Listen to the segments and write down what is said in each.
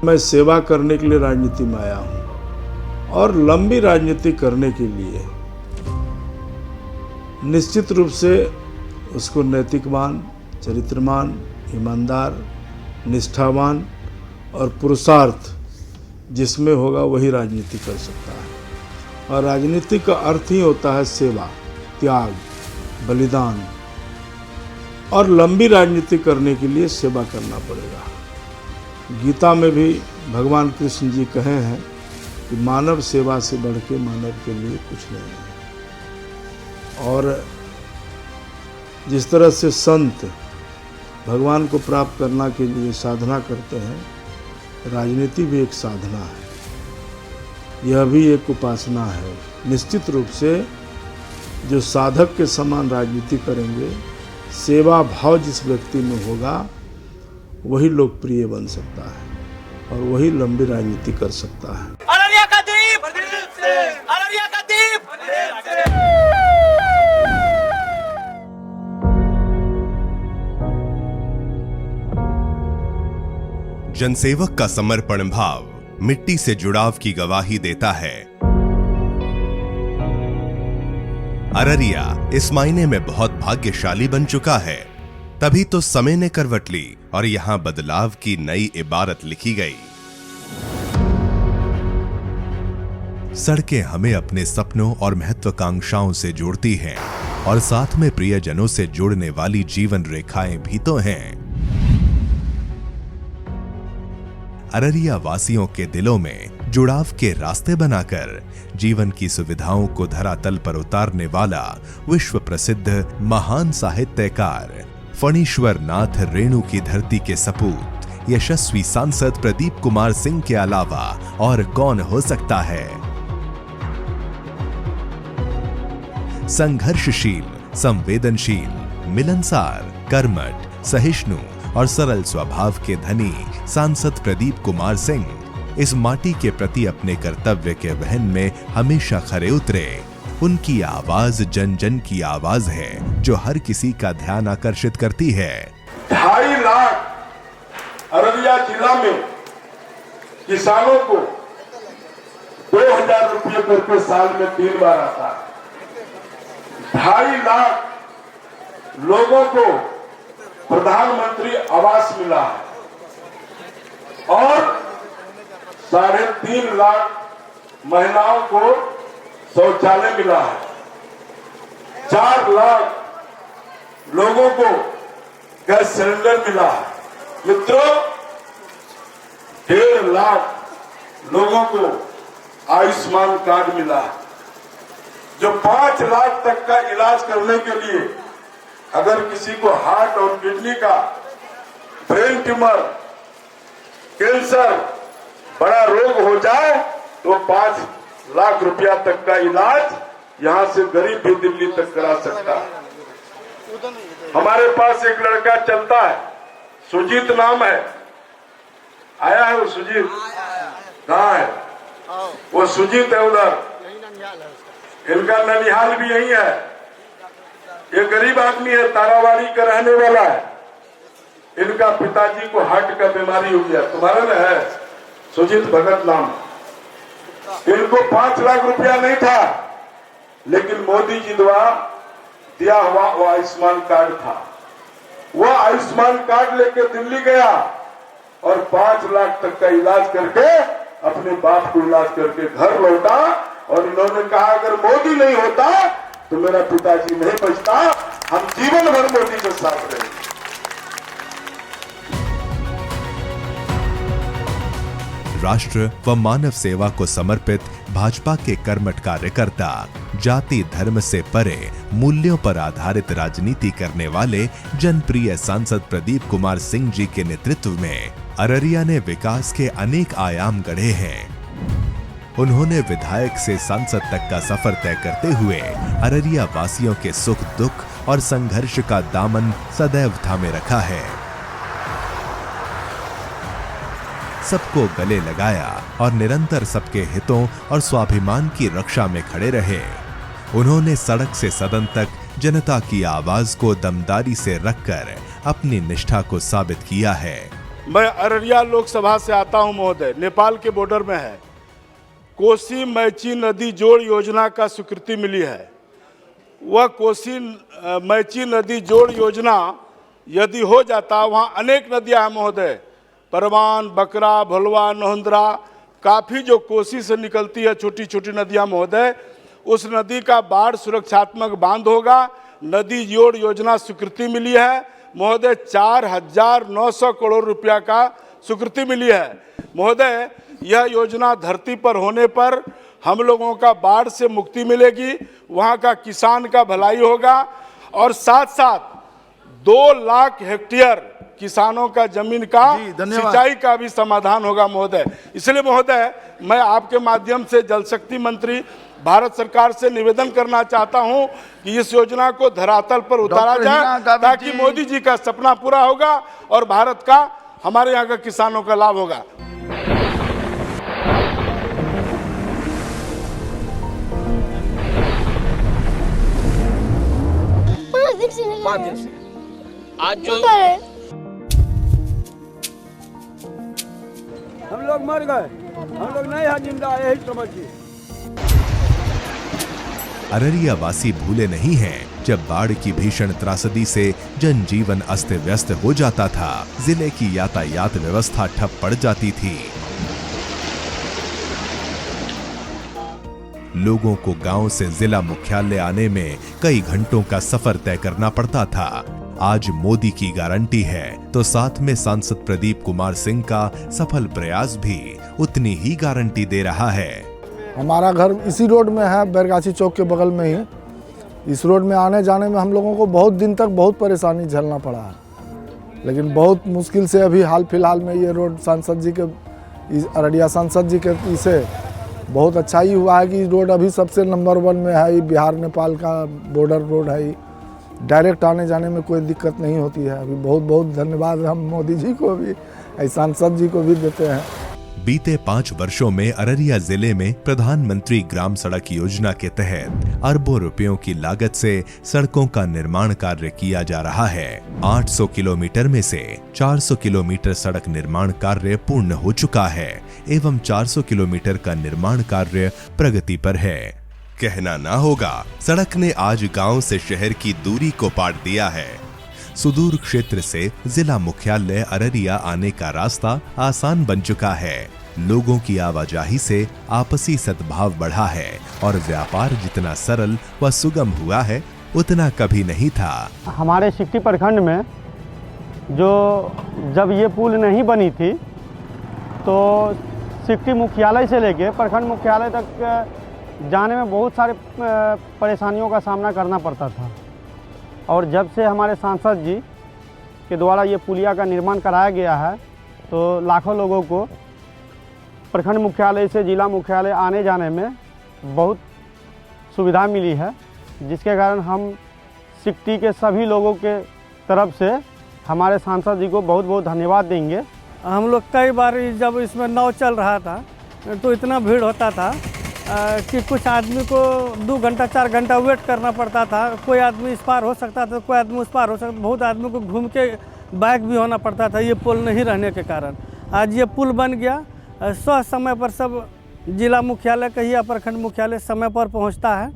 मैं सेवा करने के लिए राजनीति में आया हूँ और लंबी राजनीति करने के लिए निश्चित रूप से उसको नैतिकवान, चरित्रवान, ईमानदार, निष्ठावान और पुरुषार्थ जिसमें होगा वही राजनीति कर सकता है। और राजनीति का अर्थ ही होता है सेवा, त्याग, बलिदान। और लंबी राजनीति करने के लिए सेवा करना पड़ेगा। गीता में भी भगवान कृष्ण जी कहे हैं कि मानव सेवा से बढ़ के मानव के लिए कुछ नहीं है। और जिस तरह से संत भगवान को प्राप्त करने के लिए साधना करते हैं, राजनीति भी एक साधना है, यह भी एक उपासना है। निश्चित रूप से जो साधक के समान राजनीति करेंगे, सेवा भाव जिस व्यक्ति में होगा, वही लोकप्रिय बन सकता है और वही लंबी राजनीति कर सकता है। अररिया का दीप, अररिया का दीप। जनसेवक का समर्पण भाव मिट्टी से जुड़ाव की गवाही देता है। अररिया इस मायने में बहुत भाग्यशाली बन चुका है। तभी तो समय ने करवट ली और यहां बदलाव की नई इबारत लिखी गई। सड़कें हमें अपने सपनों और महत्वाकांक्षाओं से जोड़ती हैं और साथ में प्रियजनों से जोड़ने वाली जीवन रेखाएं भी तो हैं। अररिया वासियों के दिलों में जुड़ाव के रास्ते बनाकर जीवन की सुविधाओं को धरातल पर उतारने वाला विश्व प्रसिद्ध महान साहित्यकार फणीश्वर नाथ रेणु की धरती के सपूत यशस्वी सांसद प्रदीप कुमार सिंह के अलावा और कौन हो सकता है। संघर्षशील, संवेदनशील, मिलनसार, कर्मठ, सहिष्णु और सरल स्वभाव के धनी सांसद प्रदीप कुमार सिंह इस माटी के प्रति अपने कर्तव्य के वहन में हमेशा खरे उतरे। उनकी आवाज जन जन की आवाज है जो हर किसी का ध्यान आकर्षित करती है। 2.5 लाख अररिया जिला में किसानों को 2000 रुपये करके साल में 3 बार आता है। 2.5 लाख लोगों को प्रधानमंत्री आवास मिला है और 3.5 लाख महिलाओं को शौचालय मिला है। 4 लाख लोगों को गैस सिलेंडर मिला है। मित्रों, 1.5 लाख लोगों को आयुष्मान कार्ड मिला है। जो 5 लाख तक का इलाज करने के लिए अगर किसी को हार्ट और किडनी का, ब्रेन ट्यूमर, कैंसर, बड़ा रोग हो जाए तो 5 लाख रुपया तक का इलाज यहां से गरीब भी दिल्ली तक करा सकता है। हमारे पास एक लड़का चलता है, सुजीत नाम है। आया है वो सुजीत? कहाँ है वो? सुजीत है उधर। इनका ननिहाल भी यही है। ये गरीब आदमी है, तारावाड़ी का रहने वाला है। इनका पिताजी को हार्ट का बीमारी हो गया। तुम्हारा ना है सुजीत भगत नाम। इनको 5 लाख रुपया नहीं था, लेकिन मोदी जी द्वारा दिया हुआ वो आयुष्मान कार्ड था। वो आयुष्मान कार्ड लेके दिल्ली गया और 5 लाख तक का इलाज करके अपने बाप को इलाज करके घर लौटा। और इन्होंने कहा अगर मोदी नहीं होता तो मेरा पिताजी नहीं बचता। हम जीवन भर मोदी के साथ रहे। राष्ट्र व मानव सेवा को समर्पित भाजपा के कर्मठ कार्यकर्ता, जाति धर्म से परे मूल्यों पर आधारित राजनीति करने वाले जनप्रिय सांसद प्रदीप कुमार सिंह जी के नेतृत्व में अररिया ने विकास के अनेक आयाम गढ़े हैं। उन्होंने विधायक से सांसद तक का सफर तय करते हुए अररिया वासियों के सुख दुख और संघर्ष का दामन सदैव थामे रखा है। सबको गले लगाया और निरंतर सबके हितों और स्वाभिमान की रक्षा में खड़े रहे। उन्होंने सड़क से सदन तक जनता की आवाज को दमदारी से रखकर अपनी निष्ठा को साबित किया है। मैं अररिया लोकसभा से आता हूं महोदय, नेपाल के बॉर्डर में है। कोसी मैची नदी जोड़ योजना का स्वीकृति मिली है। वह कोसी मैची नदी जोड़ योजना यदि हो जाता, वहाँ अनेक नदियाँ हैं महोदय, परवान, बकरा, भलवा, नोहंद्रा, काफ़ी जो कोसी से निकलती है छोटी छोटी नदियाँ महोदय, उस नदी का बाढ़ सुरक्षात्मक बांध होगा। नदी जोड़ योजना स्वीकृति मिली है महोदय, 4,900 करोड़ रुपया का स्वीकृति मिली है महोदय। यह योजना धरती पर होने पर हम लोगों का बाढ़ से मुक्ति मिलेगी, वहाँ का किसान का भलाई होगा और साथ साथ 2 लाख हेक्टेयर किसानों का जमीन का सिंचाई का भी समाधान होगा महोदय। इसलिए महोदय मैं आपके माध्यम से जल शक्ति मंत्री भारत सरकार से निवेदन करना चाहता हूं कि इस योजना को धरातल पर उतारा जाए ताकि मोदी जी का सपना पूरा होगा और भारत का, हमारे यहाँ का किसानों का लाभ होगा। पाँच दिन से आज जो हम लोग मर गए, हम लोग नहीं है जिंदा, यही समझिए। अररिया वासी भूले नहीं हैं जब बाढ़ की भीषण त्रासदी से जनजीवन अस्त व्यस्त हो जाता था, जिले की यातायात व्यवस्था ठप पड़ जाती थी। लोगों को गांव से जिला मुख्यालय आने में कई घंटों का सफर तय करना पड़ता था। आज मोदी की गारंटी है तो साथ में सांसद प्रदीप कुमार सिंह का सफल प्रयास भी उतनी ही गारंटी दे रहा है। हमारा घर इसी रोड में है, बैरगाछी चौक के बगल में ही। इस रोड में आने जाने में हम लोगों को बहुत दिन तक बहुत परेशानी झेलना पड़ा है, लेकिन बहुत मुश्किल से अभी हाल फिलहाल में ये रोड सांसद जी के, अररिया सांसद जी के इसे बहुत अच्छा ही हुआ है कि रोड अभी सबसे नंबर 1 में है। बिहार नेपाल का बॉर्डर रोड है, डायरेक्ट आने जाने में कोई दिक्कत नहीं होती है। अभी बहुत बहुत धन्यवाद हम मोदी जी को भी, सांसद जी को भी देते हैं। बीते 5 वर्षों में अररिया जिले में प्रधानमंत्री ग्राम सड़क योजना के तहत अरबों रुपयों की लागत से सड़कों का निर्माण कार्य किया जा रहा है। 800 किलोमीटर में से 400 किलोमीटर सड़क निर्माण कार्य पूर्ण हो चुका है एवं 400 किलोमीटर का निर्माण कार्य प्रगति पर है। कहना ना होगा, सड़क ने आज गांव से शहर की दूरी को पाट दिया है। सुदूर क्षेत्र से जिला मुख्यालय अररिया आने का रास्ता आसान बन चुका है। लोगों की आवाजाही से आपसी सद्भाव बढ़ा है और व्यापार जितना सरल व सुगम हुआ है उतना कभी नहीं था। हमारे सिकटी प्रखंड में जो जब ये पुल नहीं बनी थी तो सिकटी मुख्यालय से लेके प्रखंड मुख्यालय तक जाने में बहुत सारे परेशानियों का सामना करना पड़ता था। और जब से हमारे सांसद जी के द्वारा ये पुलिया का निर्माण कराया गया है तो लाखों लोगों को प्रखंड मुख्यालय से जिला मुख्यालय आने जाने में बहुत सुविधा मिली है, जिसके कारण हम सिकटी के सभी लोगों के तरफ से हमारे सांसद जी को बहुत बहुत धन्यवाद देंगे। हम लोग कई बार जब इसमें नाव चल रहा था तो इतना भीड़ होता था कि कुछ आदमी को 2 घंटा 4 घंटा वेट करना पड़ता था। कोई आदमी इस पार हो सकता था, कोई आदमी उस पार हो सकता था। बहुत आदमी को घूम के बैक भी होना पड़ता था ये पुल नहीं रहने के कारण। आज ये पुल बन गया, समय पर सब जिला मुख्यालय कहिए या प्रखंड मुख्यालय समय पर पहुंचता है।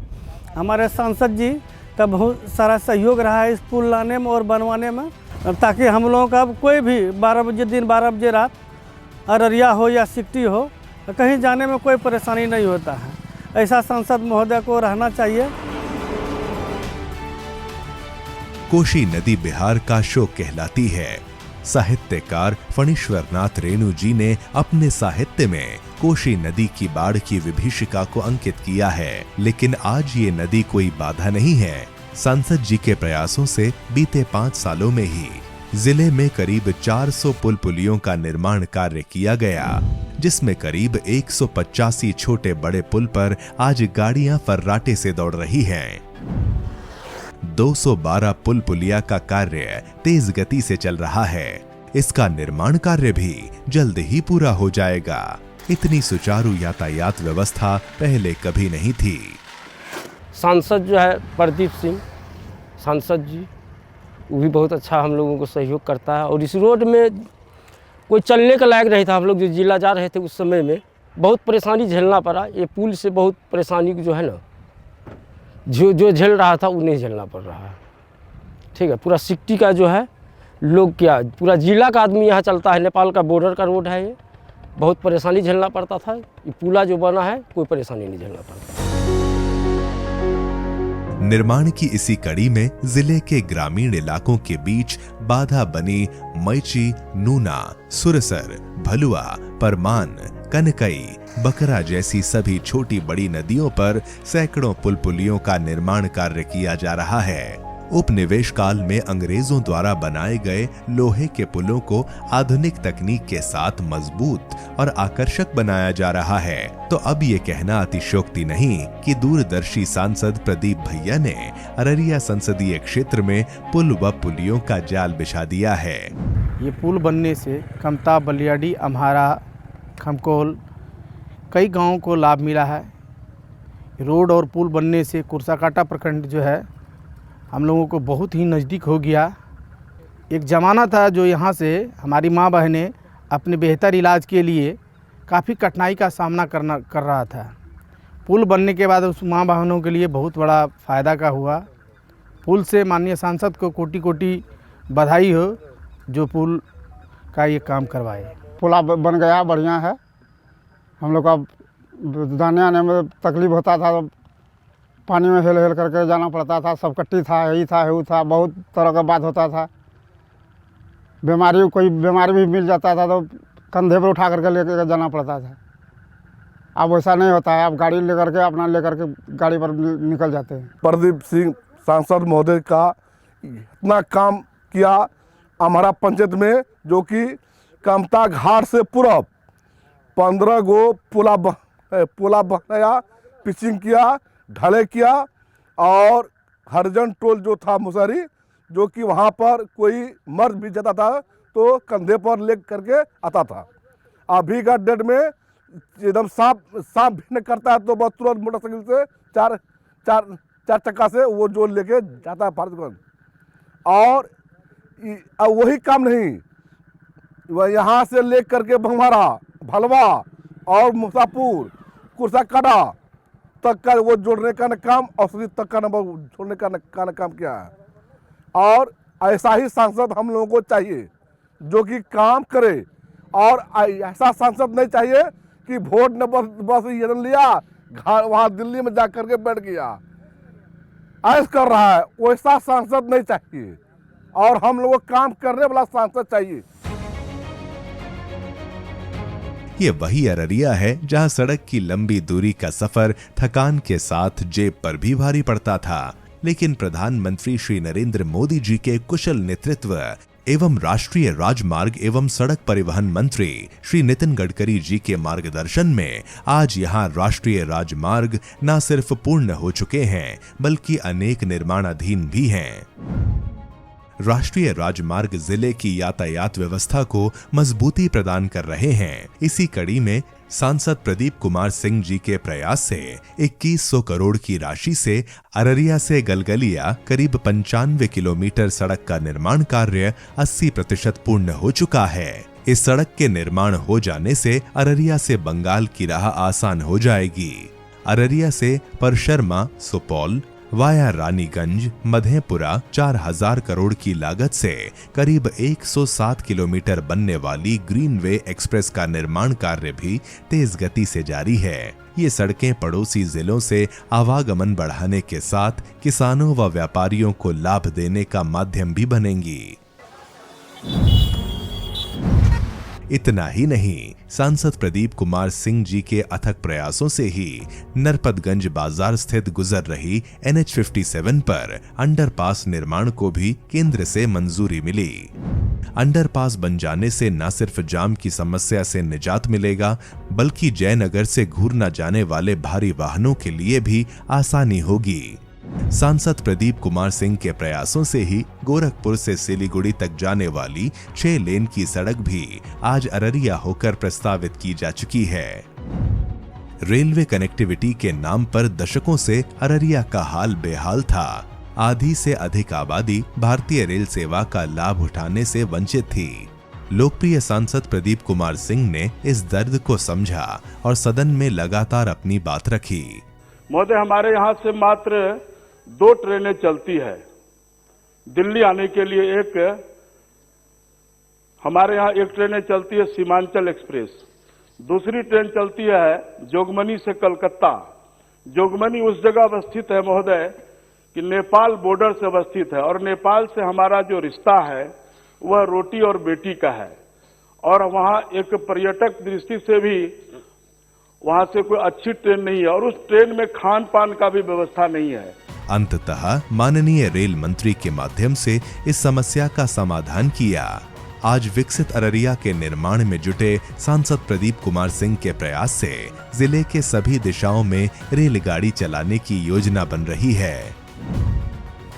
हमारे सांसद जी का बहुत सारा सहयोग रहा है इस पुल लाने में और बनवाने में, ताकि हम लोगों का अब कोई भी 12 बजे दिन 12 बजे रात अररिया हो या सिकटी हो कहीं जाने में कोई परेशानी नहीं होता है। ऐसा सांसद महोदय को रहना चाहिए। कोशी नदी बिहार का शोक कहलाती है। साहित्यकार फणीश्वर नाथ रेणु जी ने अपने साहित्य में कोशी नदी की बाढ़ की विभीषिका को अंकित किया है, लेकिन आज ये नदी कोई बाधा नहीं है। सांसद जी के प्रयासों से बीते 5 सालों में ही जिले में करीब 400 पुल पुलियों का निर्माण कार्य किया गया, जिसमें करीब 185 छोटे बड़े पुल पर आज गाड़ियां फर्राटे से दौड़ रही हैं। 212 पुल पुलिया का कार्य तेज गति से चल रहा है। इसका निर्माण कार्य भी जल्द ही पूरा हो जाएगा। इतनी सुचारू यातायात व्यवस्था पहले कभी नहीं थी। सांसद जो है प्रदीप सिंह सांसद जी, वो भी बहुत अच्छा हम लोगों को सहयोग करता है। और इस रोड में कोई चलने का लायक नहीं था। हम लोग जो जिला जा रहे थे उस समय में बहुत परेशानी झेलना पड़ा। ये पुल से बहुत परेशानी जो है ना, जो झेल रहा था वो नहीं झेलना पड़ रहा है। ठीक है, पूरा सिक्टी का जो है लोग क्या, पूरा जिला का आदमी यहाँ चलता है। नेपाल का बॉर्डर का रोड है, ये बहुत परेशानी झेलना पड़ता था। ये पुला जो बना है कोई परेशानी नहीं झेलना पड़ता। निर्माण की इसी कड़ी में जिले के ग्रामीण इलाकों के बीच बाधा बनी मैची, नूना, सुरसर, भलुआ, परमान, कनकई, बकरा जैसी सभी छोटी बड़ी नदियों पर सैकड़ों पुल पुलियों का निर्माण कार्य किया जा रहा है। उपनिवेश काल में अंग्रेजों द्वारा बनाए गए लोहे के पुलों को आधुनिक तकनीक के साथ मजबूत और आकर्षक बनाया जा रहा है। तो अब ये कहना अतिशयोक्ति नहीं कि दूरदर्शी सांसद प्रदीप भैया ने अररिया संसदीय क्षेत्र में पुल व पुलियों का जाल बिछा दिया है। ये पुल बनने से कमता, बलियाडी, अम्हारा, खमकोल कई गांवों को लाभ मिला है। रोड और पुल बनने से कुर्साकांटा प्रखंड जो है हम लोगों को बहुत ही नज़दीक हो गया। एक ज़माना था जो यहाँ से हमारी माँ बहनें अपने बेहतर इलाज के लिए काफ़ी कठिनाई का सामना कर रहा था। पुल बनने के बाद उस माँ बहनों के लिए बहुत बड़ा फ़ायदा का हुआ। पुल से माननीय सांसद को कोटि कोटि बधाई हो जो पुल का ये काम करवाए। पुला बन गया, बढ़िया है। हम लोग का जाने आने में तकलीफ होता था, पानी में हेल हेल करके जाना पड़ता था। सब कट्टी था, यही था, वो था, बहुत तरह का बात होता था। कोई बीमारी भी मिल जाता था तो कंधे पर उठा करके लेकर जाना पड़ता था। अब वैसा नहीं होता है, अब गाड़ी लेकर के गाड़ी पर निकल जाते हैं। प्रदीप सिंह सांसद महोदय का इतना काम किया हमारा पंचायत में, जो कि कमता घाट से पूर्व 15 गो पुला बनाया, पिचिंग किया, ढले किया। और हरजन टोल जो था मुसहरी, जो कि वहाँ पर कोई मर्द भी जाता था तो कंधे पर ले करके आता था। अभी का डेट में एकदम सांप भी करता है तो बस तुरंत मोटरसाइकिल से चार चक्का से वो जो लेके जाता है फारबिसगंज। और वही काम नहीं, वह यहाँ से ले करके भंगमारा, भलवा और मुसापुर, कुर्साकांटा तक का वो जोड़ने का काम, औषधि तक का नंबर जोड़ने का काम किया है। और ऐसा ही सांसद हम लोगों को चाहिए जो कि काम करे। और ऐसा सांसद नहीं चाहिए कि वोट ने बस ये लिया, वहाँ दिल्ली में जा करके बैठ गया, ऐसा कर रहा है। वैसा सांसद नहीं चाहिए और हम लोगों को काम करने वाला सांसद चाहिए। ये वही अररिया है जहां सड़क की लंबी दूरी का सफर थकान के साथ जेब पर भी भारी पड़ता था। लेकिन प्रधानमंत्री श्री नरेंद्र मोदी जी के कुशल नेतृत्व एवं राष्ट्रीय राजमार्ग एवं सड़क परिवहन मंत्री श्री नितिन गडकरी जी के मार्गदर्शन में आज यहां राष्ट्रीय राजमार्ग न सिर्फ पूर्ण हो चुके हैं बल्कि अनेक निर्माणाधीन भी हैं। राष्ट्रीय राजमार्ग जिले की यातायात व्यवस्था को मजबूती प्रदान कर रहे हैं। इसी कड़ी में सांसद प्रदीप कुमार सिंह जी के प्रयास से 2100 करोड़ की राशि से अररिया से गलगलिया करीब 95 किलोमीटर सड़क का निर्माण कार्य 80% पूर्ण हो चुका है। इस सड़क के निर्माण हो जाने से अररिया से बंगाल की राह आसान हो जाएगी। अररिया से परशर्मा, सुपौल वाया रानीगंज, मधेपुरा 4000 करोड़ की लागत से करीब 107 किलोमीटर बनने वाली ग्रीनवे एक्सप्रेस का निर्माण कार्य भी तेज गति से जारी है। ये सड़कें पड़ोसी जिलों से आवागमन बढ़ाने के साथ किसानों व व्यापारियों को लाभ देने का माध्यम भी बनेंगी। इतना ही नहीं, सांसद प्रदीप कुमार सिंह जी के अथक प्रयासों से ही नरपतगंज बाजार स्थित गुजर रही NH57 पर अंडरपास निर्माण को भी केंद्र से मंजूरी मिली। अंडरपास बन जाने से न सिर्फ जाम की समस्या से निजात मिलेगा बल्कि जयनगर से घूरना जाने वाले भारी वाहनों के लिए भी आसानी होगी। सांसद प्रदीप कुमार सिंह के प्रयासों से ही गोरखपुर से सिलीगुड़ी तक जाने वाली 6 लेन की सड़क भी आज अररिया होकर प्रस्तावित की जा चुकी है। रेलवे कनेक्टिविटी के नाम पर दशकों से अररिया का हाल बेहाल था। आधी से अधिक आबादी भारतीय रेल सेवा का लाभ उठाने से वंचित थी। लोकप्रिय सांसद प्रदीप कुमार सिंह ने इस दर्द को समझा और सदन में लगातार अपनी बात रखी। महोदय, हमारे यहाँ से मात्र 2 ट्रेनें चलती है। दिल्ली आने के लिए हमारे यहाँ एक ट्रेनें चलती है सीमांचल एक्सप्रेस, दूसरी ट्रेन चलती है जोगबनी से कलकत्ता। जोगबनी उस जगह अवस्थित है महोदय कि नेपाल बॉर्डर से अवस्थित है, और नेपाल से हमारा जो रिश्ता है वह रोटी और बेटी का है, और वहाँ एक पर्यटक दृष्टि से भी वहाँ से कोई अच्छी ट्रेन नहीं है, और उस ट्रेन में खान पान का भी व्यवस्था नहीं है। अंततः माननीय रेल मंत्री के माध्यम से इस समस्या का समाधान किया। आज विकसित अररिया के निर्माण में जुटे सांसद प्रदीप कुमार सिंह के प्रयास से जिले के सभी दिशाओं में रेलगाड़ी चलाने की योजना बन रही है।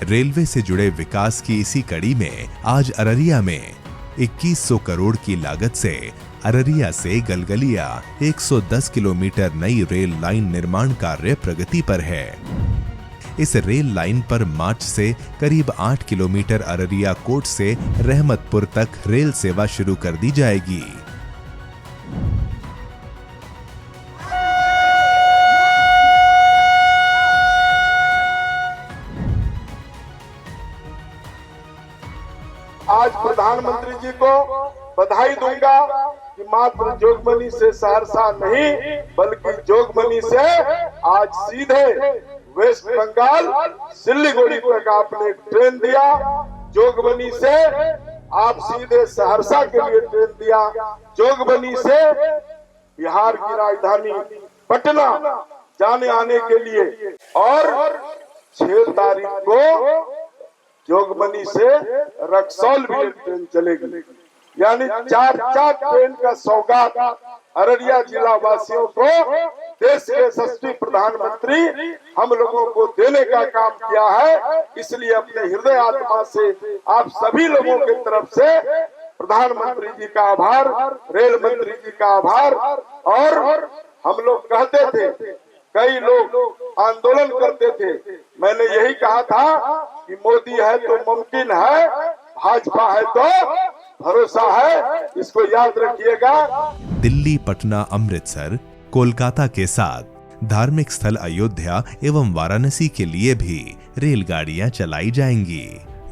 रेलवे से जुड़े विकास की इसी कड़ी में आज अररिया में 2100 करोड़ की लागत से अररिया से गलगलिया 110 किलोमीटर नई रेल लाइन निर्माण कार्य प्रगति पर है। इस रेल लाइन पर मार्च से करीब 8 किलोमीटर अररिया कोट से रहमतपुर तक रेल सेवा शुरू कर दी जाएगी। आज प्रधानमंत्री जी को बधाई दूंगा कि मात्र जोगबनी से सहरसा नहीं बल्कि जोगबनी से आज सीधे वेस्ट बंगाल सिल्लीगुड़ी तक आपने ट्रेन दिया। जोगबनी से आप सीधे सहरसा के लिए ट्रेन दिया। जोगबनी से बिहार की राजधानी पटना जाने आने के लिए, और 6 तारीख को जोगबनी से रक्सौल भी ट्रेन चलेगी। यानी 4 ट्रेन का सौगात अररिया जिला वासियों को देश के यशस्वी प्रधानमंत्री हम लोगों को देने का काम किया है। इसलिए अपने हृदय आत्मा से आप सभी लोगों की तरफ से प्रधानमंत्री जी का आभार, रेल मंत्री जी का आभार। और हम लोग कहते थे, कई लोग आंदोलन करते थे, मैंने यही कहा था कि मोदी है तो मुमकिन है, भाजपा है तो भरोसा है, इसको याद रखिएगा। दिल्ली, पटना, अमृतसर, कोलकाता के साथ धार्मिक स्थल अयोध्या एवं वाराणसी के लिए भी रेलगाड़ियां चलाई जाएंगी।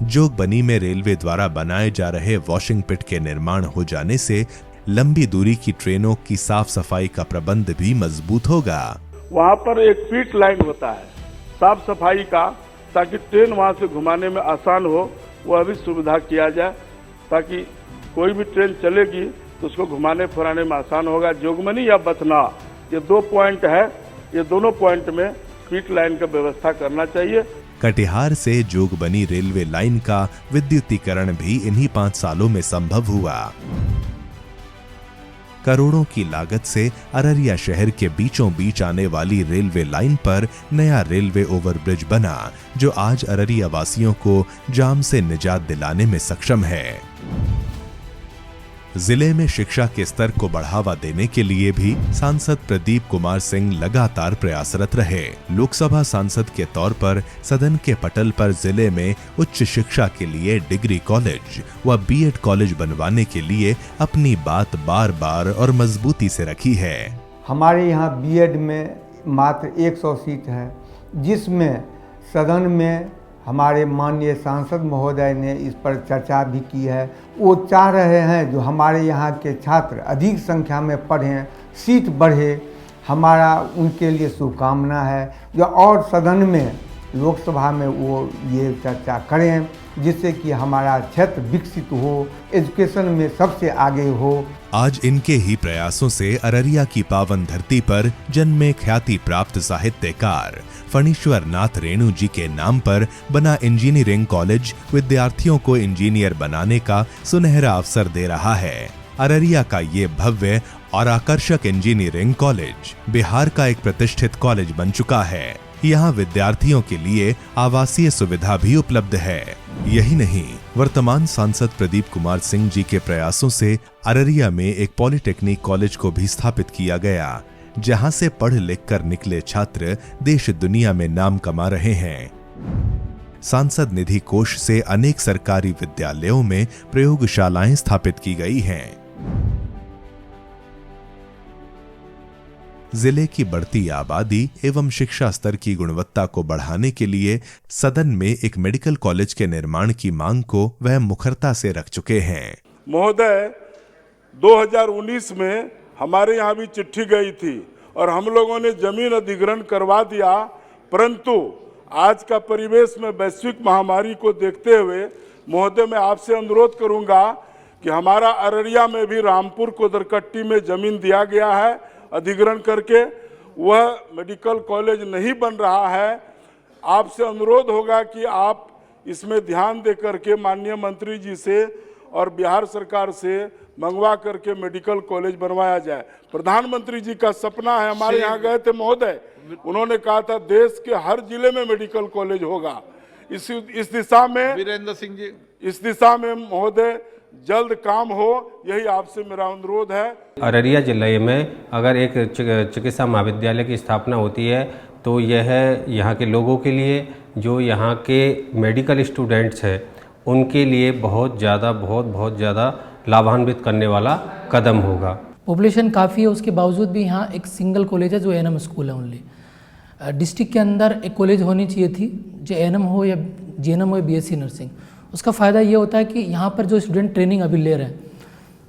जोगबनी में रेलवे द्वारा बनाए जा रहे वॉशिंग पिट के निर्माण हो जाने से लंबी दूरी की ट्रेनों की साफ सफाई का प्रबंध भी मजबूत होगा। वहाँ पर एक पिट लाइन होता है साफ सफाई का, ताकि ट्रेन वहाँ से घुमाने में आसान हो, वह भी सुविधा किया जाए, ताकि कोई भी ट्रेन चलेगी तो उसको घुमाने फिराने में आसान होगा। जोगबनी या बथना, ये 2 पॉइंट है, ये दोनों पॉइंट में पिट लाइन का व्यवस्था करना चाहिए। कटिहार से जोगबनी रेलवे लाइन का विद्युतीकरण भी इन्हीं 5 सालों में संभव हुआ। करोड़ों की लागत से अररिया शहर के बीचों बीच आने वाली रेलवे लाइन पर नया रेलवे ओवरब्रिज बना, जो आज अररिया वासियों को जाम से निजात दिलाने में सक्षम है। जिले में शिक्षा के स्तर को बढ़ावा देने के लिए भी सांसद प्रदीप कुमार सिंह लगातार प्रयासरत रहे। लोकसभा सांसद के तौर पर सदन के पटल पर जिले में उच्च शिक्षा के लिए डिग्री कॉलेज व बीएड कॉलेज बनवाने के लिए अपनी बात बार बार और मजबूती से रखी है। हमारे यहाँ बीएड में मात्र 100 सीट है, जिसमें सदन में हमारे माननीय सांसद महोदय ने इस पर चर्चा भी की है। वो चाह रहे हैं जो हमारे यहाँ के छात्र अधिक संख्या में पढ़ें, सीट बढ़े, हमारा उनके लिए शुभकामना है। जो और सदन में लोकसभा में वो ये चर्चा करें, जिससे कि हमारा क्षेत्र विकसित हो, एजुकेशन में सबसे आगे हो। आज इनके ही प्रयासों से अररिया की पावन धरती पर जन्मे ख्याति प्राप्त साहित्यकार फणीश्वर नाथ रेणु जी के नाम पर बना इंजीनियरिंग कॉलेज विद्यार्थियों को इंजीनियर बनाने का सुनहरा अवसर दे रहा है। अररिया का ये भव्य और आकर्षक इंजीनियरिंग कॉलेज बिहार का एक प्रतिष्ठित कॉलेज बन चुका है। यहाँ विद्यार्थियों के लिए आवासीय सुविधा भी उपलब्ध है। यही नहीं, वर्तमान सांसद प्रदीप कुमार सिंह जी के प्रयासों से अररिया में एक पॉलिटेक्निक कॉलेज को भी स्थापित किया गया, जहां से पढ़ लिख कर निकले छात्र देश दुनिया में नाम कमा रहे हैं। सांसद निधि कोष से अनेक सरकारी विद्यालयों में प्रयोगशालाएं स्थापित की गई हैं। जिले की बढ़ती आबादी एवं शिक्षा स्तर की गुणवत्ता को बढ़ाने के लिए सदन में एक मेडिकल कॉलेज के निर्माण की मांग को वह मुखरता से रख चुके हैं। महोदय, 2019 में हमारे यहाँ भी चिट्ठी गई थी और हम लोगों ने जमीन अधिग्रहण करवा दिया, परंतु आज का परिवेश में वैश्विक महामारी को देखते हुए महोदय मैं आपसे अनुरोध करूंगा कि हमारा अररिया में भी रामपुर कोदरकट्टी में जमीन दिया गया है अधिग्रहण करके, वह मेडिकल कॉलेज नहीं बन रहा है। आपसे अनुरोध होगा कि आप इसमें ध्यान दे करके माननीय मंत्री जी से और बिहार सरकार से मंगवा करके मेडिकल कॉलेज बनवाया जाए। प्रधानमंत्री जी का सपना है, हमारे यहाँ गए थे महोदय, उन्होंने कहा था देश के हर जिले में मेडिकल कॉलेज होगा। इस दिशा में वीरेंद्र सिंह जी, इस दिशा में महोदय जल्द काम हो, यही आपसे मेरा अनुरोध है। अररिया जिले में अगर एक चिकित्सा महाविद्यालय की स्थापना होती है तो यह यहाँ के लोगों के लिए, जो यहाँ के मेडिकल स्टूडेंट्स हैं, उनके लिए बहुत ज़्यादा लाभान्वित करने वाला कदम होगा। पॉपुलेशन काफ़ी है, उसके बावजूद भी यहाँ एक सिंगल कॉलेज है जो एएनएम स्कूल है ओनली। डिस्ट्रिक्ट के अंदर एक कॉलेज होनी चाहिए थी, जो एएनएम हो या जीएनएम हो या बीएससी नर्सिंग। उसका फ़ायदा ये होता है कि यहाँ पर जो स्टूडेंट ट्रेनिंग अभी ले रहे हैं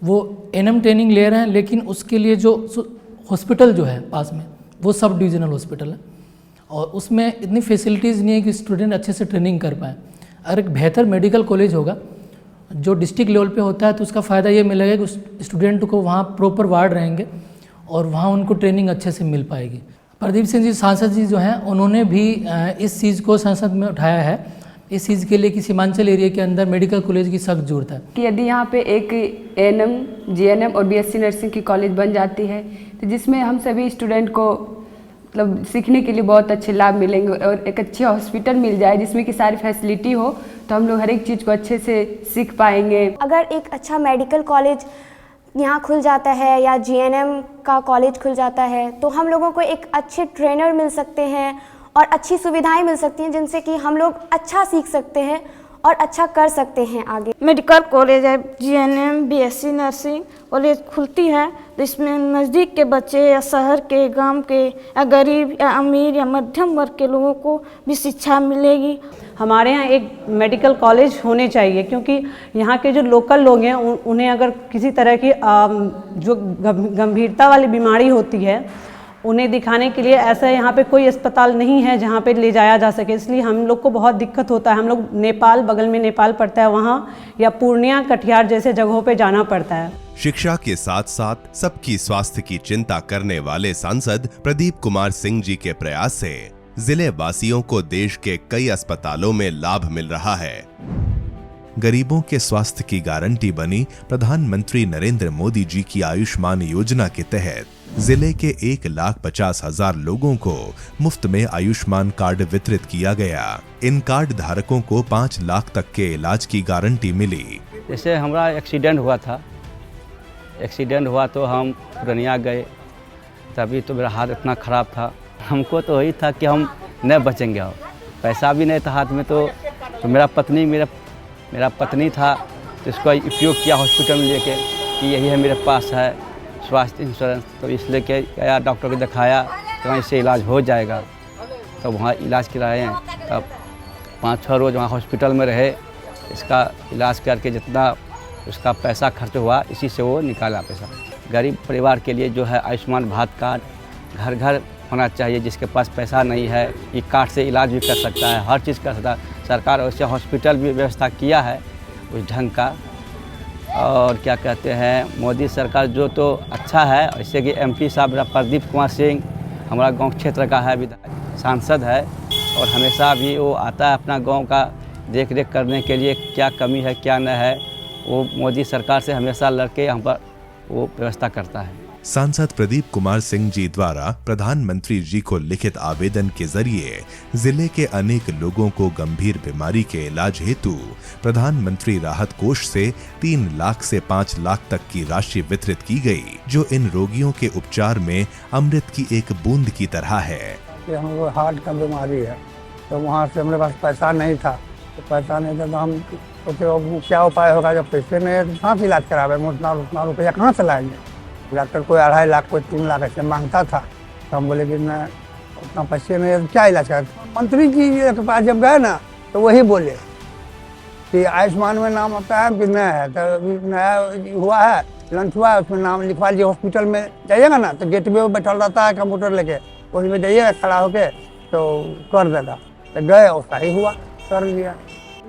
वो एएनएम ट्रेनिंग ले रहे हैं, लेकिन उसके लिए जो हॉस्पिटल जो है पास में वो सब डिविजनल हॉस्पिटल है और उसमें इतनी फैसिलिटीज़ नहीं है कि स्टूडेंट अच्छे से ट्रेनिंग कर पाएँ। अगर एक बेहतर मेडिकल कॉलेज होगा जो डिस्ट्रिक्ट लेवल पे होता है तो उसका फ़ायदा ये मिलेगा कि स्टूडेंट को वहाँ प्रॉपर वार्ड रहेंगे और वहाँ उनको ट्रेनिंग अच्छे से मिल पाएगी। प्रदीप सिंह जी सांसद जी जो हैं उन्होंने भी इस चीज़ को संसद में उठाया है, इस चीज़ के लिए कि सीमांचल एरिया के अंदर मेडिकल कॉलेज की सख्त जरूरत है कि यदि यहाँ पे एक एएनएम, जीएनएम और बीएससी नर्सिंग की कॉलेज बन जाती है तो जिसमें हम सभी स्टूडेंट को मतलब सीखने के लिए बहुत अच्छे लाभ मिलेंगे और एक अच्छी हॉस्पिटल मिल जाए जिसमें कि सारी फैसिलिटी हो तो हम लोग हर एक चीज़ को अच्छे से सीख पाएंगे। अगर एक अच्छा मेडिकल कॉलेज यहाँ खुल जाता है या जीएनएम का कॉलेज खुल जाता है तो हम लोगों को एक अच्छे ट्रेनर मिल सकते हैं और अच्छी सुविधाएं मिल सकती हैं जिनसे कि हम लोग अच्छा सीख सकते हैं और अच्छा कर सकते हैं आगे। मेडिकल कॉलेज है, जीएनएम, बीएससी नर्सिंग कॉलेज खुलती है तो इसमें नज़दीक के बच्चे या शहर के, गांव के या गरीब या अमीर या मध्यम वर्ग के लोगों को भी शिक्षा मिलेगी। हमारे यहाँ एक मेडिकल कॉलेज होने चाहिए क्योंकि यहाँ के जो लोकल लोग हैं उन्हें अगर किसी तरह की जो गंभीरता वाली बीमारी होती है उन्हें दिखाने के लिए ऐसा यहाँ पे कोई अस्पताल नहीं है जहाँ पे ले जाया जा सके, इसलिए हम लोग को बहुत दिक्कत होता है। हम लोग नेपाल, बगल में नेपाल पड़ता है, वहाँ या पूर्णिया, कटिहार जैसे जगहों पे जाना पड़ता है। शिक्षा के साथ साथ सबकी स्वास्थ्य की चिंता करने वाले सांसद प्रदीप कुमार सिंह जी के प्रयास से जिले वासियों को देश के कई अस्पतालों में लाभ मिल रहा है। गरीबों के स्वास्थ्य की गारंटी बनी प्रधानमंत्री नरेंद्र मोदी जी की आयुष्मान योजना के तहत जिले के 1,50,000 लोगों को मुफ्त में आयुष्मान कार्ड वितरित किया गया। इन कार्ड धारकों को 5 लाख तक के इलाज की गारंटी मिली। जैसे हमारा एक्सीडेंट हुआ तो हम पूर्णिया गए, तभी तो मेरा हाथ इतना ख़राब था, हमको तो वही था कि हम न बचेंगे, पैसा भी नहीं था हाथ में। तो मेरा पत्नी था तो इसका उपयोग किया हॉस्पिटल में लेके कि यही है मेरे पास है स्वास्थ्य इंश्योरेंस, तो इसलिए गया डॉक्टर को दिखाया तो वहाँ इससे इलाज हो जाएगा। तो वहाँ इलाज कराए हैं, तब 5-6 रोज़ वहाँ हॉस्पिटल में रहे, इसका इलाज करके जितना उसका पैसा खर्च हुआ इसी से वो निकाला पैसा। गरीब परिवार के लिए जो है आयुष्मान भारत कार्ड घर घर होना चाहिए, जिसके पास पैसा नहीं है ये कार्ड से इलाज भी कर सकता है, हर चीज़ कर सकता है। सरकार वैसे हॉस्पिटल भी व्यवस्था किया है उस ढंग का। और क्या कहते हैं, मोदी सरकार जो तो अच्छा है, जैसे कि एमपी साहब प्रदीप कुमार सिंह हमारा गांव क्षेत्र का है, विधायक सांसद है और हमेशा भी वो आता है अपना गांव का देख रेख करने के लिए, क्या कमी है क्या न है, वो मोदी सरकार से हमेशा लड़के यहाँ पर वो व्यवस्था करता है। सांसद प्रदीप कुमार सिंह जी द्वारा प्रधानमंत्री जी को लिखित आवेदन के जरिए जिले के अनेक लोगों को गंभीर बीमारी के इलाज हेतु प्रधानमंत्री राहत कोष से 3 लाख से 5 लाख तक की राशि वितरित की गई, जो इन रोगियों के उपचार में अमृत की एक बूंद की तरह है। हमको हार्ट का बीमारी है, तो वहाँ से हमारे पास पैसा नहीं था, तो पैसा नहीं था तो हम सोचे अब क्या उपाय होगा, जब पैसे नहीं है तो कहाँ से इलाज करावे, उतना रुपया कहाँ से लाएंगे। डॉक्टर कोई 2.5 लाख कोई 3 लाख ऐसे मांगता था, तो हम बोले कि मैं उतना पैसे नहीं है तो क्या इलाज करें। मंत्री जी के पास जब गए ना तो वही बोले कि आयुष्मान में नाम आता है कि नया है, तो नया हुआ है, लंच हुआ है, उसमें नाम लिखवा लीजिए। हॉस्पिटल में जाइएगा ना तो गेट पे बैठल रहता है कंप्यूटर लेके, उसमें जाइएगा खड़ा होके तो कर देगा। तो गए और सही हुआ, कर लिया।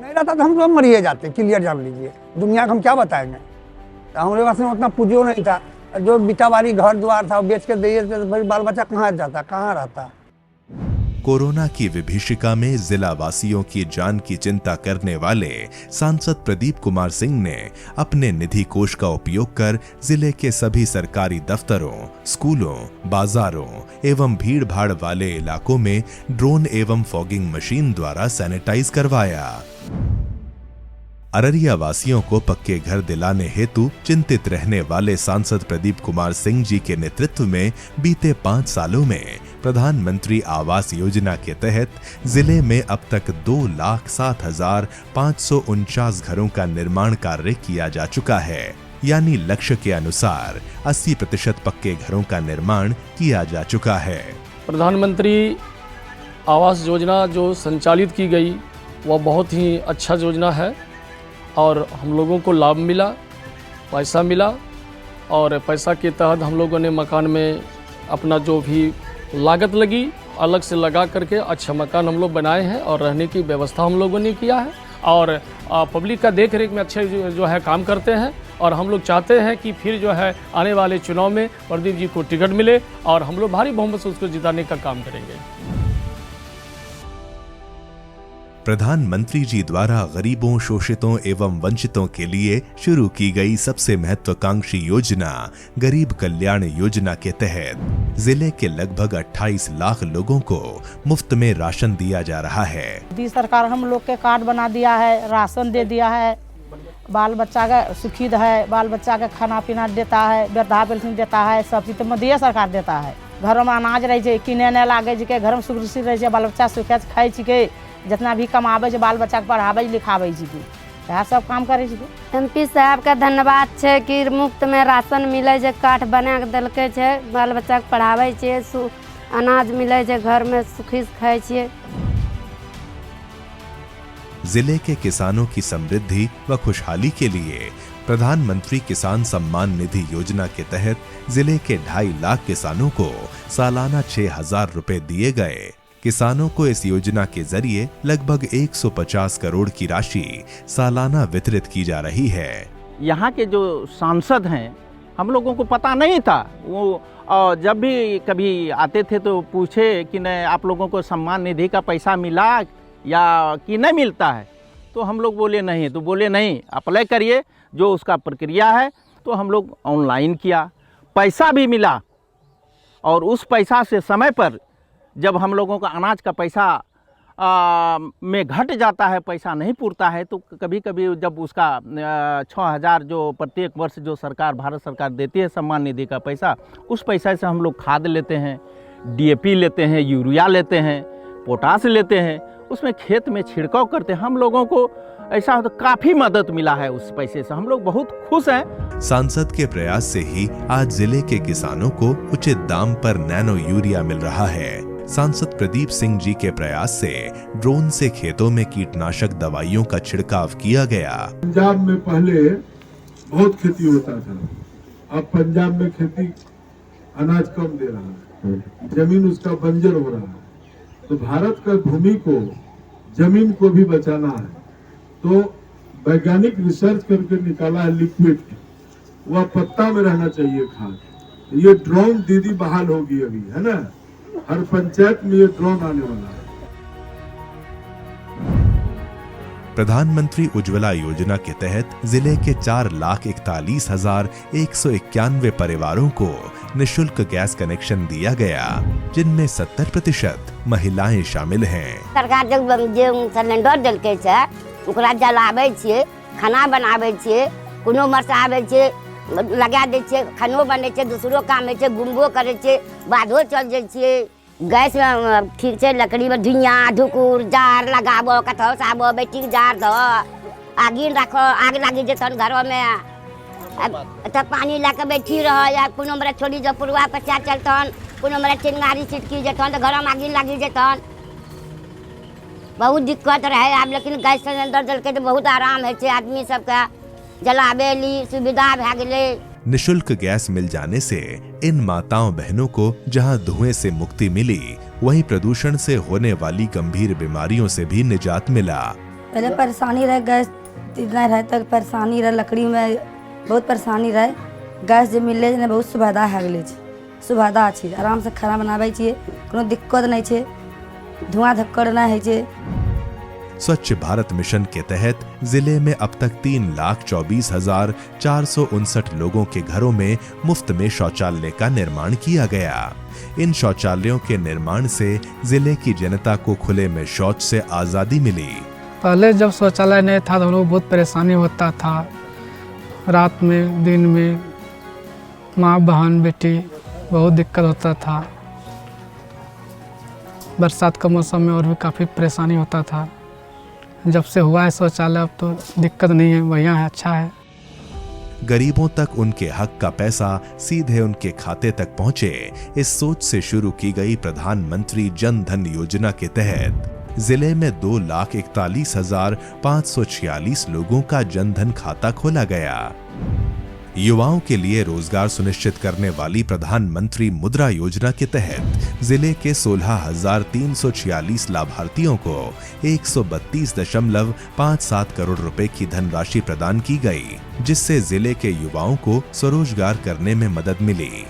नहीं रहता तो हम लोग मरिए जाते, क्लियर जान लीजिए। दुनिया को हम क्या बताएंगे, तो हमारे पास में उतना पूंजी नहीं था, जो बिटावारी घर द्वार था बेच के दिए तो भाई बाल बच्चा कहाँ जाता, कहाँ रहता। कोरोना की विभीषिका में जिला वासियों की जान की चिंता करने वाले सांसद प्रदीप कुमार सिंह ने अपने निधि कोष का उपयोग कर जिले के सभी सरकारी दफ्तरों, स्कूलों, बाजारों एवं भीड़ भाड़ वाले इलाकों में ड्रोन एवं फॉगिंग मशीन द्वारा सैनिटाइज करवाया। अररिया वासियों को पक्के घर दिलाने हेतु चिंतित रहने वाले सांसद प्रदीप कुमार सिंह जी के नेतृत्व में बीते 5 सालों में प्रधानमंत्री आवास योजना के तहत जिले में अब तक 2,07,549 घरों का निर्माण कार्य किया जा चुका है, यानी लक्ष्य के अनुसार 80% पक्के घरों का निर्माण किया जा चुका है। प्रधानमंत्री आवास योजना जो संचालित की गई वह बहुत ही अच्छा योजना है और हम लोगों को लाभ मिला, पैसा मिला और पैसा के तहत हम लोगों ने मकान में अपना जो भी लागत लगी अलग से लगा करके अच्छा मकान हम लोग बनाए हैं और रहने की व्यवस्था हम लोगों ने किया है और पब्लिक का देख रेख में अच्छे जो है काम करते हैं और हम लोग चाहते हैं कि फिर जो है आने वाले चुनाव में प्रदीप जी को टिकट मिले और हम लोग भारी बहुमत से उसको जिताने का काम करेंगे। प्रधानमंत्री जी द्वारा गरीबों, शोषितों एवं वंचितों के लिए शुरू की गई सबसे महत्वाकांक्षी योजना गरीब कल्याण योजना के तहत जिले के लगभग 28 लाख लोगों को मुफ्त में राशन दिया जा रहा है। मोदी सरकार हम लोग के कार्ड बना दिया है, राशन दे दिया है, बाल बच्चा का सुखित है, बाल बच्चा का खाना पीना देता है, वृद्धा पेंशन देता है, सब चीज तो मोदी सरकार देता है। घरों में अनाज रहे किने नहीं लागे के घर में सुरक्षित रहे, बाल बच्चा सुखे खाए छिके, जितना भी कमाबे बाल बच्चा के पढ़ाबे लिखाबे छिके, यह सब काम करे छिके। एमपी साहब का धन्यवाद है कि मुफ्त में राशन मिले छै, कार्ड बना के दिलके छै, बाल बच्चा के पढ़ाबे छै, अनाज मिले छै, घर में सुखी से खाए छिए। जिले के किसानों की समृद्धि व खुशहाली के लिए प्रधानमंत्री किसान सम्मान निधि योजना के तहत जिले के 2.5 लाख किसानों को सालाना 6,000 रुपए दिए गए। किसानों को इस योजना के जरिए लगभग 150 करोड़ की राशि सालाना वितरित की जा रही है। यहाँ के जो सांसद हैं हम लोगों को पता नहीं था, वो जब भी कभी आते थे तो पूछे कि नहीं आप लोगों को सम्मान निधि का पैसा मिला या कि नहीं मिलता है, तो हम लोग बोले नहीं, तो बोले नहीं अप्लाई करिए, जो उसका प्रक्रिया है। तो हम लोग ऑनलाइन किया, पैसा भी मिला और उस पैसा से समय पर जब हम लोगों का अनाज का पैसा में घट जाता है, पैसा नहीं पूरता है, तो कभी कभी जब उसका 6,000 जो प्रत्येक वर्ष जो सरकार भारत सरकार देती है सम्मान निधि का पैसा, उस पैसा से हम लोग खाद लेते हैं, DAP लेते हैं, यूरिया लेते हैं, पोटास लेते हैं, उसमें खेत में छिड़काव करते हैं। हम लोगों को ऐसा तो काफी मदद मिला है उस पैसे से, हम लोग बहुत खुश हैं। सांसद के प्रयास से ही आज जिले के किसानों को उचित दाम पर नैनो यूरिया मिल रहा है। सांसद प्रदीप सिंह जी के प्रयास से ड्रोन से खेतों में कीटनाशक दवाइयों का छिड़काव किया गया। पंजाब में पहले बहुत खेती होता था, अब पंजाब में खेती अनाज कम दे रहा है, जमीन उसका बंजर हो रहा है। तो भारत का भूमि को, जमीन को भी बचाना है, तो वैज्ञानिक रिसर्च करके निकाला है लिक्विड, वह पत्ता में रहना चाहिए खाद। ये ड्रोन दीदी बहाल होगी अभी, है ना, हर पंचायत में ये ड्रोन आने वाला है। प्रधानमंत्री उज्ज्वला योजना के तहत जिले के 4,41,191 परिवारों को निःशुल्क गैस कनेक्शन दिया गया, जिनमें 70% महिलाएं शामिल हैं। सरकार जो सिलेंडर देलकै छै ओकरा जलाबै छियै, खाना बनाबै छियै, कोनो मरचा आबै छै लगा दै छियै, खानो बनै छै, दूसरो काम होइ छै, घुमबो करै छियै, बाधो चल जाइ छियै, गैस में ठीक से लकड़ी में धुइयाँ धुकुर जार लगाबो कथो साबो बेटी जार दो आगिन रखो आग लगी जतन घरों में तब पानी लाके बैठी रहो या कोनो मेरा छोड़ी जो पुरवा पर चार चलतन कोनो मेरा चिंगारी छिटकी जतन तो घरों में आगिन लगी जतन बहुत दिक्कत रहे अब लेकिन गैस सिलेंडर दल के तो बहुत आराम है आदमी सबका जलावे ली सुविधा भे गेले। निशुल्क गैस मिल जाने से इन माताओं बहनों को जहां धुएं से मुक्ति मिली वहीं प्रदूषण से होने वाली गंभीर बीमारियों से भी निजात मिला। पहले परेशानी रहे गैस इतना रहे तक परेशानी रहे लकड़ी में बहुत परेशानी रहे गैस जो मिले ने बहुत सुविधा है गेले सुविधा अच्छी आराम से खाना बनावे छिए कोनो दिक्कत नहीं छे धुआं धक्कड़ नहीं है छे। स्वच्छ भारत मिशन के तहत जिले में अब तक 3,24,459 लोगों के घरों में मुफ्त में शौचालय का निर्माण किया गया। इन शौचालयों के निर्माण से जिले की जनता को खुले में शौच से आजादी मिली। पहले जब शौचालय नहीं था तो हम लोग बहुत परेशानी होता था रात में दिन में माँ बहन बेटी बहुत दिक्कत होता था। बरसात का मौसम में और भी काफ़ी परेशानी होता था। जब से हुआ है शौचालय अब तो दिक्कत नहीं है बढ़िया है अच्छा है। गरीबों तक उनके हक का पैसा सीधे उनके खाते तक पहुंचे इस सोच से शुरू की गई प्रधानमंत्री जन धन योजना के तहत जिले में 2,41,546 लोगों का जन धन खाता खोला गया। युवाओं के लिए रोजगार सुनिश्चित करने वाली प्रधानमंत्री मुद्रा योजना के तहत जिले के 16,346 लाभार्थियों को 132.57 करोड़ रुपए की धनराशि प्रदान की गई, जिससे जिले के युवाओं को स्वरोजगार करने में मदद मिली।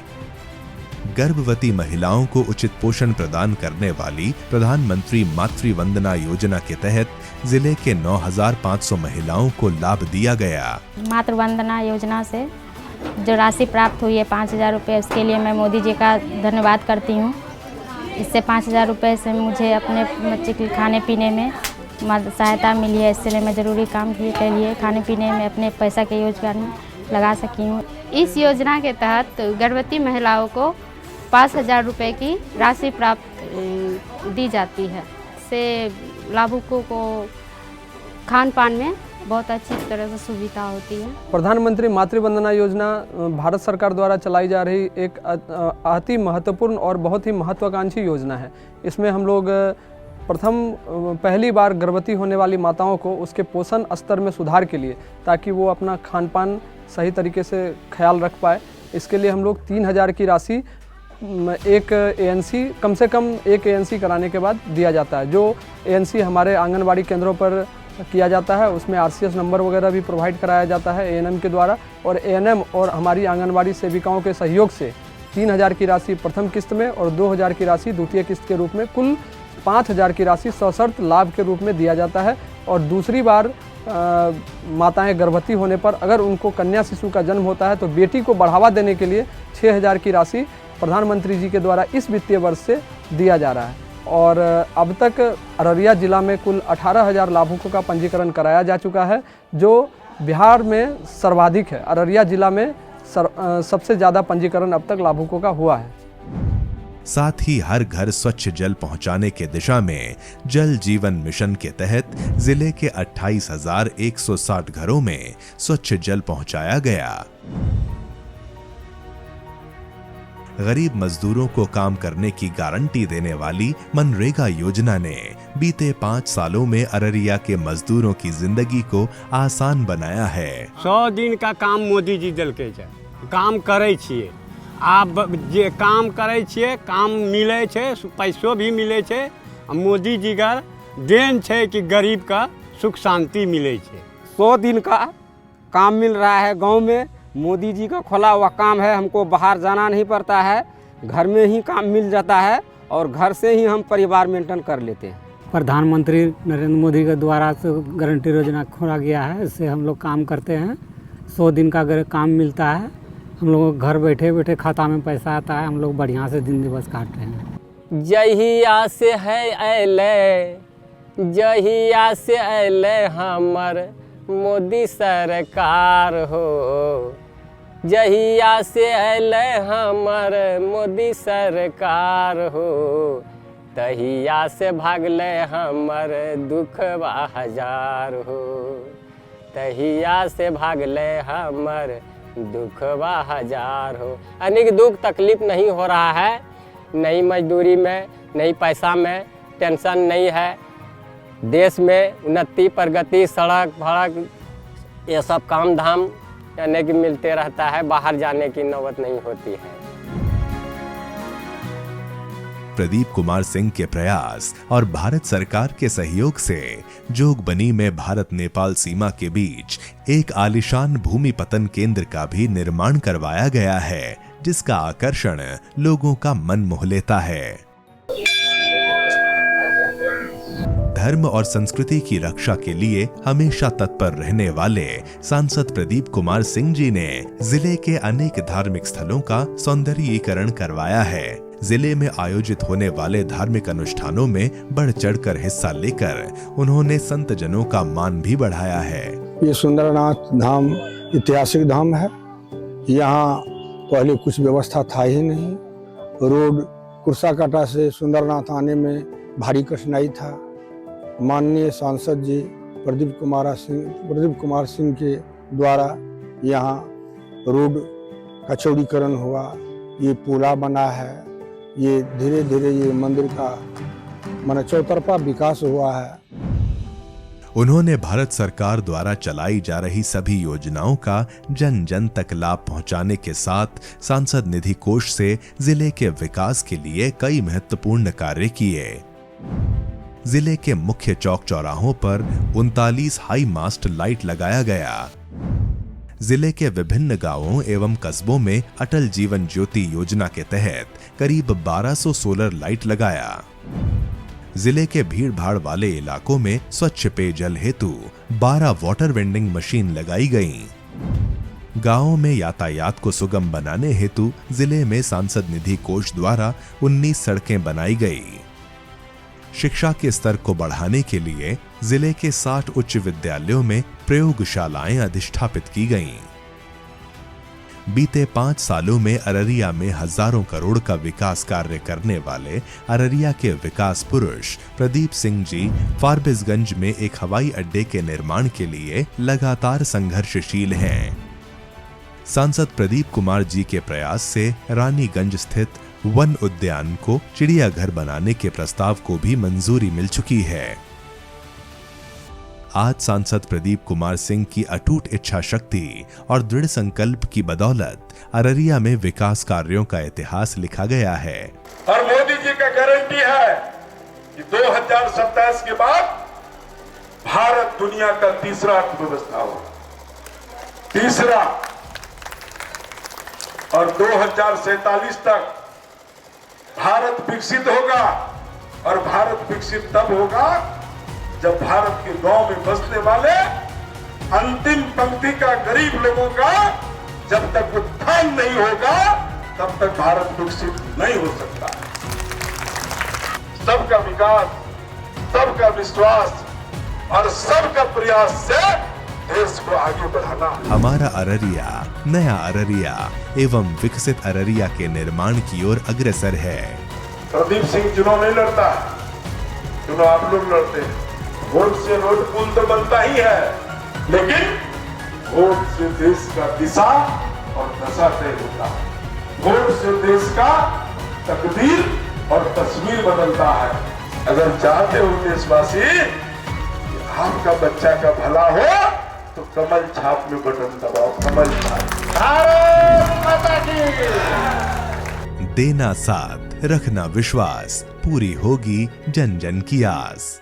गर्भवती महिलाओं को उचित पोषण प्रदान करने वाली प्रधानमंत्री मातृ वंदना योजना के तहत जिले के 9,500 महिलाओं को लाभ दिया गया। मातृ वंदना योजना से जो राशि प्राप्त हुई है 5,000 रुपये, उसके लिए मैं मोदी जी का धन्यवाद करती हूँ। इससे 5,000 रुपये से मुझे अपने बच्चे के खाने पीने में सहायता मिली है। इसलिए मैं ज़रूरी काम के लिए खाने पीने में अपने पैसा के योजगार में लगा सकी हूँ। इस योजना के तहत गर्भवती महिलाओं को 5,000 रुपये की राशि प्राप्त दी जाती है। इससे लाभुकों को खान पान में बहुत अच्छी तरह से सुविधा होती है। प्रधानमंत्री मातृ वंदना योजना भारत सरकार द्वारा चलाई जा रही एक अति महत्वपूर्ण और बहुत ही महत्वाकांक्षी योजना है। इसमें हम लोग पहली बार गर्भवती होने वाली माताओं को उसके पोषण स्तर में सुधार के लिए, ताकि वो अपना खान पान सही तरीके से ख्याल रख पाए, इसके लिए हम लोग 3,000 की राशि एक ANC कम से कम एक ANC कराने के बाद दिया जाता है। जो ANC हमारे आंगनबाड़ी केंद्रों पर किया जाता है, उसमें RCS नंबर वगैरह भी प्रोवाइड कराया जाता है ANM के द्वारा, और ANM और हमारी आंगनबाड़ी सेविकाओं के सहयोग से 3,000 की राशि प्रथम किस्त में और 2,000 की राशि द्वितीय किस्त के रूप में कुल 5,000 की राशि सशर्त लाभ के रूप में दिया जाता है। और दूसरी बार माताएं गर्भवती होने पर अगर उनको कन्या शिशु का जन्म होता है तो बेटी को बढ़ावा देने के लिए 6,000 की राशि प्रधानमंत्री जी के द्वारा इस वित्तीय वर्ष से दिया जा रहा है। और अब तक अररिया जिला में कुल 18,000 लाभुकों का पंजीकरण कराया जा चुका है, जो बिहार में सर्वाधिक है। अररिया जिला में सबसे ज़्यादा पंजीकरण अब तक लाभुकों का हुआ है। साथ ही हर घर स्वच्छ जल पहुंचाने के दिशा में जल जीवन मिशन के तहत जिले के 28,160 घरों में स्वच्छ जल पहुंचाया गया। गरीब मजदूरों को काम करने की गारंटी देने वाली मनरेगा योजना ने बीते 5 सालों में अररिया के मजदूरों की जिंदगी को आसान बनाया है। 100 दिन का काम मोदी जी देलकै छै, काम करे छिए, आब जे काम करे छिए काम मिले छै, पैसो भी मिले छै। मोदी जी का देन छै कि गरीब का सुख शांति मिले छै। 100 दिन का काम मिल रहा है गांव में। मोदी जी का खोला हुआ काम है, हमको बाहर जाना नहीं पड़ता है, घर में ही काम मिल जाता है और घर से ही हम परिवार मेंटेन कर लेते हैं। प्रधानमंत्री नरेंद्र मोदी के द्वारा से गारंटी योजना खोला गया है, इससे हम लोग काम करते हैं। 100 दिन का अगर काम मिलता है, हम लोग घर बैठे बैठे खाता में पैसा आता है, हम लोग बढ़िया से दिन दिवस काट रहे हैं। जहिया से है अले, जहिया से अले हमर मोदी सरकार हो, जहिया से अले हमर मोदी सरकार हो, तहिया से भागले हमर दुखवा हजार हो, तहिया से भागले हमर दुखवा हजार हो। अनेक दुख तकलीफ नहीं हो रहा है, नहीं मजदूरी में, नहीं पैसा में, टेंशन नहीं है। देश में उन्नति प्रगति, सड़क भड़क ये सब काम धाम यानी कि मिलते रहता है, बाहर जाने की नौबत नहीं होती है। प्रदीप कुमार सिंह के प्रयास और भारत सरकार के सहयोग से जोगबनी में भारत नेपाल सीमा के बीच एक आलीशान भूमि पतन केंद्र का भी निर्माण करवाया गया है, जिसका आकर्षण लोगों का मन मोह लेता है। धर्म और संस्कृति की रक्षा के लिए हमेशा तत्पर रहने वाले सांसद प्रदीप कुमार सिंह जी ने जिले के अनेक धार्मिक स्थलों का सौंदर्यीकरण करवाया है। जिले में आयोजित होने वाले धार्मिक अनुष्ठानों में बढ़ चढ़कर हिस्सा लेकर उन्होंने संत जनों का मान भी बढ़ाया है। ये सुंदरनाथ धाम ऐतिहासिक धाम है। यहाँ पहले कुछ व्यवस्था था ही नहीं। रोड कुर्साकाटा से सुंदरनाथ आने में भारी कठिनाई था। माननीय सांसद जी प्रदीप कुमार सिंह के द्वारा यहाँ रोड का चौड़ीकरण हुआ, ये पुला बना है, ये धीरे धीरे ये मंदिर का माने चौतरफा विकास हुआ है। उन्होंने भारत सरकार द्वारा चलाई जा रही सभी योजनाओं का जन जन तक लाभ पहुंचाने के साथ सांसद निधि कोष से जिले के विकास के लिए कई महत्वपूर्ण कार्य किए। जिले के मुख्य चौक चौराहों पर 39 हाई मास्ट लाइट लगाया गया। जिले के विभिन्न गांवों एवं कस्बों में अटल जीवन ज्योति योजना के तहत करीब 1200 सोलर लाइट लगाया। जिले के भीड़ भाड़ वाले इलाकों में स्वच्छ पेयजल हेतु 12 वाटर वेंडिंग मशीन लगाई गईं। गांवों में यातायात को सुगम बनाने हेतु जिले में सांसद निधि कोष द्वारा 19 सड़कें बनाई गई। शिक्षा के स्तर को बढ़ाने के लिए जिले के 60 उच्च विद्यालयों में प्रयोगशालाएं अधिष्ठापित की गईं। बीते 5 सालों में अररिया में हजारों करोड़ का विकास कार्य करने वाले अररिया के विकास पुरुष प्रदीप सिंह जी फारबिसगंज में एक हवाई अड्डे के निर्माण के लिए लगातार संघर्षशील हैं। सांसद प्रदीप कुमार जी के प्रयास से रानीगंज स्थित वन उद्यान को चिड़ियाघर बनाने के प्रस्ताव को भी मंजूरी मिल चुकी है। आज सांसद प्रदीप कुमार सिंह की अटूट इच्छा शक्ति और दृढ़ संकल्प की बदौलत अररिया में विकास कार्यों का इतिहास लिखा गया है। और मोदी जी का गारंटी है कि 2027 के बाद भारत दुनिया का तीसरा अर्थव्यवस्था होगा, तीसरा, और 2047 तक भारत विकसित होगा। और भारत विकसित तब होगा जब भारत के गांव में बसने वाले अंतिम पंक्ति का गरीब लोगों का जब तक उत्थान नहीं होगा तब तक भारत विकसित नहीं हो सकता। सबका विकास, सबका विश्वास और सबका प्रयास से देश को आगे बढ़ाना। हमारा अररिया नया अररिया एवं विकसित अररिया के निर्माण की ओर अग्रसर है। प्रदीप सिंह चुनाव नहीं लड़ता, चुनाव आप लोग लड़ते हैं। वोट से रोड पुल तो बनता ही है, लेकिन वोट से देश का दिशा और दशा तय होता है। वोट से देश का तकदीर और तस्वीर बदलता है। अगर चाहते हो देशवासी आपका बच्चा का भला हो तो कमल छाप में बटन दबाओ, कमल छाप। भारत माता की। देना साथ, रखना विश्वास, पूरी होगी जन जन की आस।